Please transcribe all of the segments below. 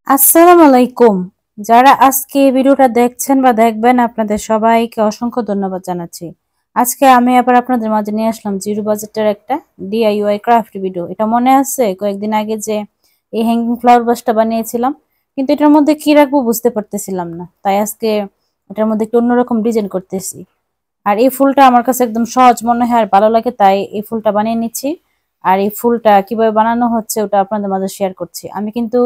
আসসালামু আলাইকুম। যারা আজকে এই ভিডিওটা দেখছেন বা দেখবেন আপনাদের সবাইকে অসংখ্য ধন্যবাদ জানাচ্ছি। আজকে আমি আবার আপনাদের মাঝে নিয়ে আসলাম জিরো বাজেটের একটা ডিআইওয়াই ক্রাফট ভিডিও। এটা মনে আছে কয়েকদিন আগে যে এই হ্যাঙ্গিং ফ্লাওয়ার বাসটা বানিয়েছিলাম, কিন্তু এটার মধ্যে কি রাখবো বুঝতে পারতেছিলাম না, তাই আজকে এটার মধ্যে একটু অন্যরকম ডিজাইন করতেছি। আর এই ফুলটা আমার কাছে একদম সহজ মনে হয় আর ভালো লাগে, তাই এই ফুলটা বানিয়ে নিচ্ছি। আর এই ফুলটা কিভাবে বানানো হচ্ছে ওটা আপনাদের মাঝে শেয়ার করছি। আমি কিন্তু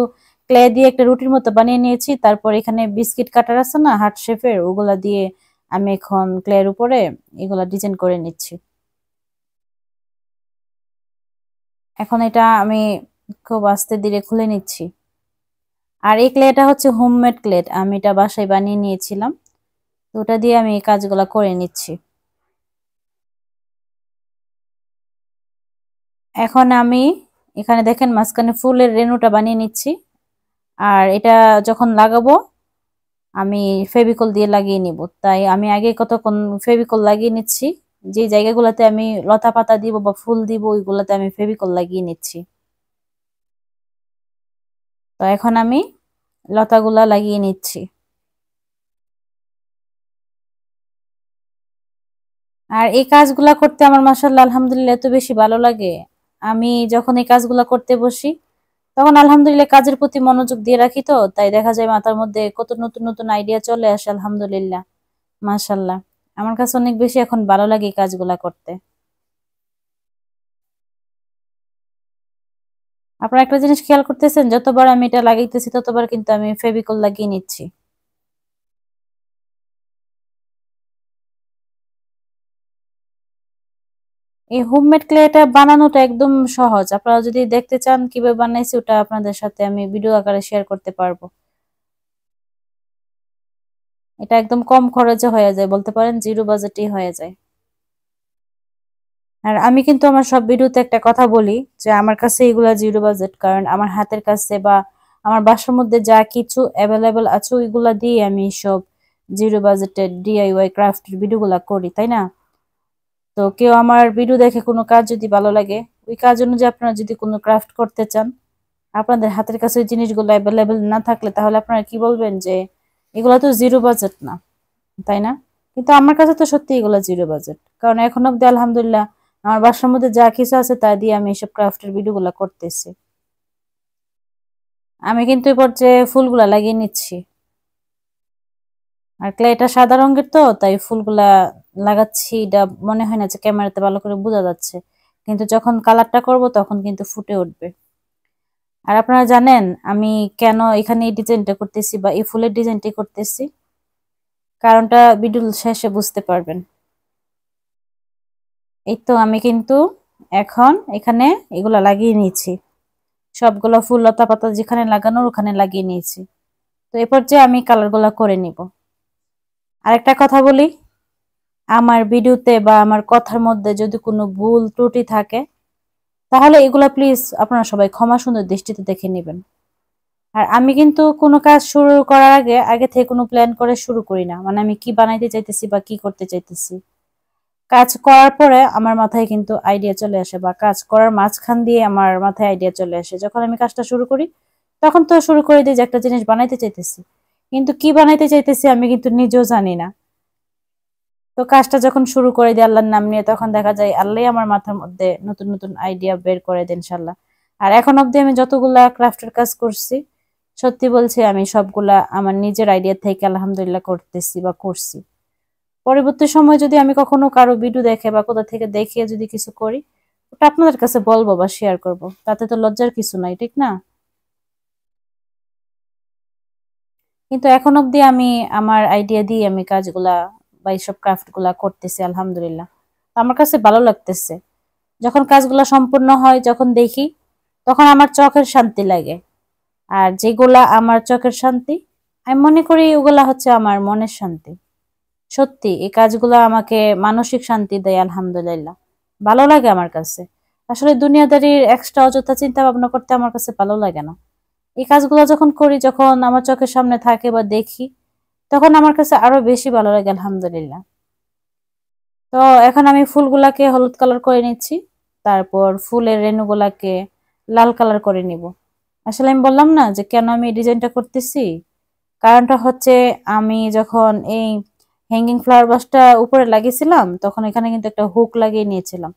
ক্লে দিয়ে একটা রুটির মতো বানিয়ে নিয়েছি, তারপর এখানে বিস্কিট কাটার আছে না হার্ট শেপের, ওগুলা দিয়ে আমি এখন ক্লের উপরে এগুলা ডিজাইন করে নিচ্ছি। এখন এটা আমি খুব আস্তে ধীরে খুলে নিচ্ছি। আর এই ক্লেটা হচ্ছে হোমমেড ক্লে, আমি এটা বাসায় বানিয়ে নিয়েছিলাম, তো ওটা দিয়ে আমি এই কাজগুলা করে নিচ্ছি। এখন আমি এখানে দেখেন মাঝখানে ফুলের রেণুটা বানিয়ে নিচ্ছি। আর এটা যখন লাগাবো আমি ফেভিকল দিয়ে লাগিয়ে নিব, তাই আমি আগে কতক্ষণ ফেভিকল লাগিয়ে নিচ্ছি। যে জায়গাগুলোতে আমি লতা পাতা দিব বা ফুল দিব ওইগুলোতে আমি ফেভিকল লাগিয়ে নিচ্ছি। তো এখন আমি লতাগুলা লাগিয়ে নিচ্ছি। আর এই কাজগুলা করতে আমার মাশাআল্লাহ আলহামদুলিল্লাহ এত বেশি ভালো লাগে। আমি যখন এই কাজগুলা করতে বসি তখন আলহামদুলিল্লাহ কাজের প্রতি মনোযোগ দিয়ে রাখি, তো তাই দেখা যায় মাথার মধ্যে কত নতুন নতুন আইডিয়া চলে আসে আলহামদুলিল্লাহ। মাশাআল্লাহ, আমার কাছে অনেক বেশি এখন ভালো লাগে এই কাজগুলা করতে। আপনারা একটা জিনিস খেয়াল করতেছেন, যতবার আমি এটা লাগাইতেছি ততবার কিন্তু আমি ফেভিকল লাগিয়ে নিচ্ছি। এই হোমমেড ক্লেটা বানানোটা একদম সহজ। আপনারা যদি দেখতে চান কিভাবে বানাইছি ওটা আপনাদের সাথে আমি ভিডিও আকারে শেয়ার করতে পারবো। এটা একদম কম খরচে হয়ে যায়, বলতে পারেন জিরো বাজেটেই হয়ে যায়। আর আমি কিন্তু আমার সব ভিডিওতে একটা কথা বলি যে আমার কাছে এগুলা জিরো বাজেট, কারণ আমার হাতের কাছে বা আমার বাসার মধ্যে যা কিছু অ্যাভেলেবেল আছে ওইগুলা দিয়ে আমি সব জিরো বাজেটের ডিআইওয়াই ক্রাফটের ভিডিওগুলা করি, তাই না? তো কেউ আমার ভিডিও দেখে কোনো কাজ যদি ভালো লাগে, ওই কাজ অনুযায়ী আপনারা যদি কোনো ক্রাফট করতে চান, আপনাদের হাতের কাছে ওই জিনিসগুলো অ্যাভেলেবেল না থাকলে তাহলে আপনারা কি বলবেন যে এগুলো তো জিরো বাজেট না, তাই না? কিন্তু আমার কাছে তো সত্যি এগুলো জিরো বাজেট, কারণ এখন অব্দি আলহামদুলিল্লাহ আমার বাসার মধ্যে যা কিছু আছে তা দিয়ে আমি এইসব ক্রাফটের ভিডিওগুলো করতেছি। আমি কিন্তু এই পর্যায়ে ফুলগুলা লাগিয়ে নিচ্ছি। আর ক্লেটা সাদা রঙের, তো তাই ফুলগুলা লাগাচ্ছি এটা মনে হয় না যে ক্যামেরাতে ভালো করে বোঝা যাচ্ছে, কিন্তু যখন কালারটা করব তখন কিন্তু ফুটে উঠবে। আর আপনারা জানেন আমি কেন এখানে এই ডিজাইনটা করতেছি বা এই ফুলের ডিজাইনটি করতেছি, কারণটা ভিডিও শেষে বুঝতে পারবেন। এই তো আমি কিন্তু এখন এখানে এগুলা লাগিয়ে নিয়েছি, সবগুলো ফুল লতা পাতা যেখানে লাগানোর ওখানে লাগিয়ে নিয়েছি। তো এরপর যে আমি কালারগুলা করে নিব। আরেকটা কথা বলি, আমার ভিডিওতে বা আমার কথার মধ্যে যদি কোনো ভুল ত্রুটি থাকে তাহলে এগুলা প্লিজ আপনারা সবাই ক্ষমা সুন্দর দৃষ্টিতে দেখে নেবেন। আর আমি কিন্তু কোনো কাজ শুরু করার আগে আগে থেকে কোনো প্ল্যান করে শুরু করি না, মানে আমি কি বানাইতে চাইতেছি বা কি করতে চাইতেছি। কাজ করার পরে আমার মাথায় কিন্তু আইডিয়া চলে আসে, বা কাজ করার মাঝখান দিয়ে আমার মাথায় আইডিয়া চলে আসে। যখন আমি কাজটা শুরু করি তখন তো শুরু করে দিই যে একটা জিনিস বানাইতে চাইতেছি, কিন্তু কি বানাইতে চাইতেছি আমি কিন্তু নিজেও জানি না। তো কাজটা যখন শুরু করে দিই আল্লাহর নাম নিয়ে, তখন দেখা যায় আল্লাহ আমার মাথার মধ্যে নতুন নতুন আইডিয়া বের করে দেন ইনশাল্লাহ। আর এখন অব্দি আমি যতগুলা ক্রাফটের কাজ করছি সত্যি বলছি আমি সবগুলা আমার নিজের আইডিয়া থেকে আলহামদুলিল্লাহ করতেছি বা করছি। পরবর্তী সময় যদি আমি কখনো কারো ভিডিও দেখে বা কোথা থেকে দেখে যদি কিছু করি ওটা আপনাদের কাছে বলবো বা শেয়ার করব, তাতে তো লজ্জার কিছু নাই, ঠিক না? কিন্তু এখন অব্দি আমি আমার আইডিয়া দিয়ে আমি কাজগুলা বা এইসব ক্রাফট গুলা করতেছি আলহামদুলিল্লাহ। তো আমার কাছে ভালো লাগতেছে। যখন কাজগুলা সম্পূর্ণ হয় যখন দেখি তখন আমার চোখের শান্তি লাগে। আর যেগুলা আমার চোখের শান্তি আমি মনে করি ওগুলা হচ্ছে আমার মনের শান্তি। সত্যি এই কাজগুলো আমাকে মানসিক শান্তি দেয় আলহামদুলিল্লাহ। ভালো লাগে আমার কাছে। আসলে দুনিয়াদারির এক্সট্রা অযথা চিন্তা ভাবনা করতে আমার কাছে ভালো লাগে না। এই কাজগুলো যখন করি, যখন আমার চোখের সামনে থাকে বা দেখি, তখন আমার কাছে আরো বেশি ভালো লাগে আলহামদুলিল্লাহ। তো এখন আমি ফুলগুলাকে হলুদ কালার করে নিচ্ছি, তারপর ফুলের রেণুগুলাকে লাল কালার করে নিব। আসলে আমি বললাম না যে কেন আমি এই ডিজাইনটা করতেছি, কারণটা হচ্ছে আমি যখন এই হ্যাঙ্গিং ফ্লাওয়ার বাসটা উপরে লাগিয়েছিলাম তখন এখানে কিন্তু একটা হুক লাগিয়ে নিয়েছিলাম।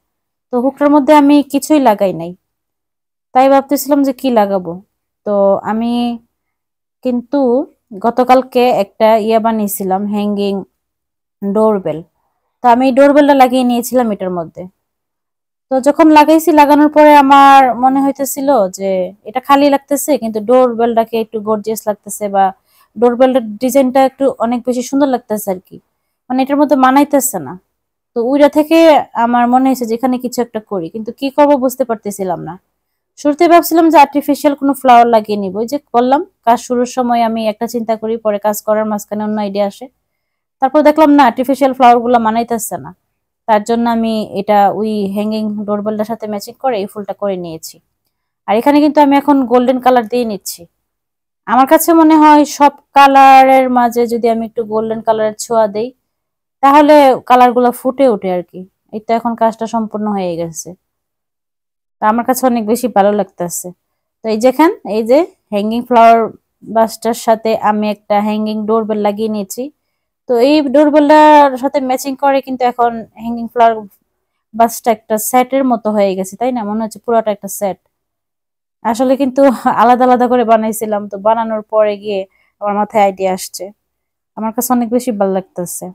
তো হুকটার মধ্যে আমি কিছুই লাগাই নাই, তাই ভাবতেছিলাম যে কি লাগাবো। তো আমি কিন্তু গতকালকে একটা ইয়া বানিয়েছিলাম, হ্যাঙ্গিং ডোরবেল। তো আমি ডোরবেলটা লাগিয়ে নিয়েছিলাম এটার মধ্যে। তো যখন লাগাইছি, লাগানোর পরে আমার মনে হইতেছিল যে এটা খালি লাগতেছে কিন্তু ডোরবেলটাকে একটু গর্জিয়াস লাগতেছে, বা ডোরবেলটার ডিজাইনটা একটু অনেক বেশি সুন্দর লাগতেছে আর কি, মানে এটার মধ্যে মানাইতেছে না। তো ওইটা থেকে আমার মনে হয়েছে যে এখানে কিছু একটা করি, কিন্তু কি করবো বুঝতে পারতেছিলাম না। শুরুতে ভাবছিলাম যে আর্টিফিশিয়াল কোনো ফ্লাওয়ার লাগিয়ে নিব, ওই যে বললাম কাজ শুরুর সময় আমি একটা চিন্তা করি, পরে কাজ করার মাঝখানে অন্য আইডিয়া আসে। তারপর দেখলাম না, আর্টিফিশিয়াল ফ্লাওয়ার গুলো মানাইতেছে না। তার জন্য আমি এটা ওই হ্যাঙ্গিং ডোরবেলটার সাথে ম্যাচিং করে এই ফুলটা করে নিয়েছি। আর এখানে কিন্তু আমি এখন গোল্ডেন কালার দিয়ে নিচ্ছি। আমার কাছে মনে হয় সব কালারের মাঝে যদি আমি একটু গোল্ডেন কালারের ছোঁয়া দেই, তাহলে কালার গুলো ফুটে ওঠে আর কি। এই তো এখন কাজটা সম্পূর্ণ হয়ে গেছে, তা আমার কাছে অনেক বেশি ভালো লাগতেছে। তো এই যেখান এই যে হ্যাঙ্গিং ফ্লাওয়ার বাসটার সাথে আমি একটা হ্যাঙ্গিং ডোরবেল লাগিয়ে নিয়েছি। তো এই ডোরবেলটার সাথে ম্যাচিং করে কিন্তু এখন হ্যাঙ্গিং ফ্লাওয়ার বাসটা একটা সেটের মতো হয়ে গেছে, তাই না? মনে হচ্ছে পুরোটা একটা সেট। আসলে কিন্তু আলাদা আলাদা করে বানাইছিলাম, তো বানানোর পরে গিয়ে আমার মাথায় আইডিয়া আসছে। আমার কাছে অনেক বেশি ভালো লাগতেছে।